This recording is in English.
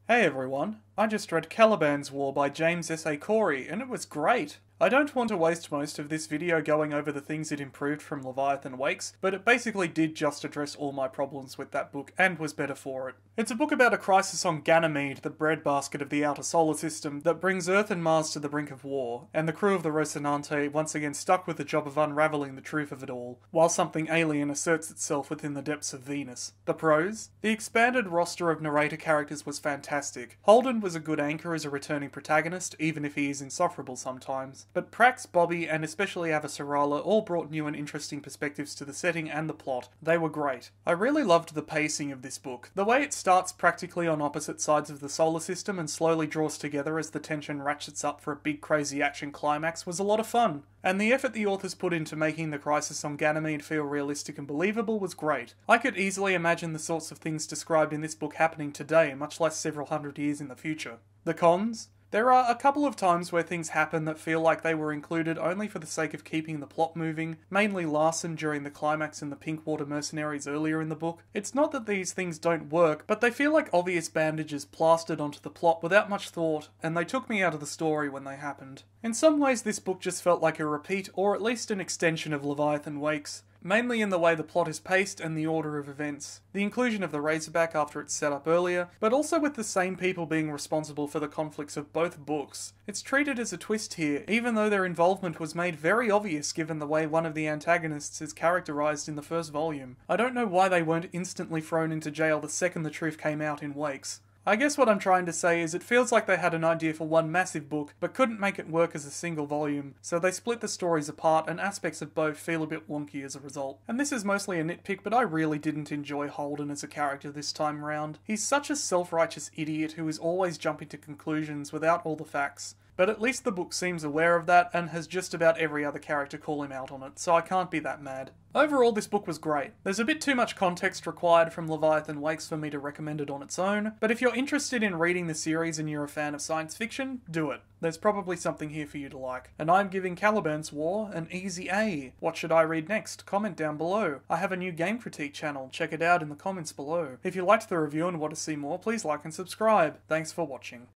Hey everyone, I just read Caliban's War by James S. A. Corey, and it was great. I don't want to waste most of this video going over the things it improved from Leviathan Wakes, but it basically did just address all my problems with that book, and was better for it. It's a book about a crisis on Ganymede, the breadbasket of the outer solar system, that brings Earth and Mars to the brink of war, and the crew of the Rocinante once again stuck with the job of unravelling the truth of it all, while something alien asserts itself within the depths of Venus. The pros? The expanded roster of narrator characters was fantastic. Holden was a good anchor as a returning protagonist, even if he is insufferable sometimes. But Prax, Bobby, and especially Avasarala all brought new and interesting perspectives to the setting and the plot. They were great. I really loved the pacing of this book. The way it starts practically on opposite sides of the solar system and slowly draws together as the tension ratchets up for a big crazy action climax was a lot of fun. And the effort the authors put into making the crisis on Ganymede feel realistic and believable was great. I could easily imagine the sorts of things described in this book happening today, much less several hundred years in the future. The cons? There are a couple of times where things happen that feel like they were included only for the sake of keeping the plot moving, mainly Larson during the climax and the Pinkwater mercenaries earlier in the book. It's not that these things don't work, but they feel like obvious bandages plastered onto the plot without much thought, and they took me out of the story when they happened. In some ways this book just felt like a repeat, or at least an extension of Leviathan Wakes. Mainly in the way the plot is paced and the order of events. The inclusion of the Razorback after it's set up earlier, but also with the same people being responsible for the conflicts of both books. It's treated as a twist here, even though their involvement was made very obvious given the way one of the antagonists is characterised in the first volume. I don't know why they weren't instantly thrown into jail the second the truth came out in Wakes. I guess what I'm trying to say is it feels like they had an idea for one massive book, but couldn't make it work as a single volume, so they split the stories apart and aspects of both feel a bit wonky as a result. And this is mostly a nitpick, but I really didn't enjoy Holden as a character this time round. He's such a self-righteous idiot who is always jumping to conclusions without all the facts. But at least the book seems aware of that and has just about every other character call him out on it, so I can't be that mad. Overall, this book was great. There's a bit too much context required from Leviathan Wakes for me to recommend it on its own, but if you're interested in reading the series and you're a fan of science fiction, do it. There's probably something here for you to like. And I'm giving Caliban's War an easy A. What should I read next? Comment down below. I have a new game critique channel, check it out in the comments below. If you liked the review and want to see more, please like and subscribe. Thanks for watching.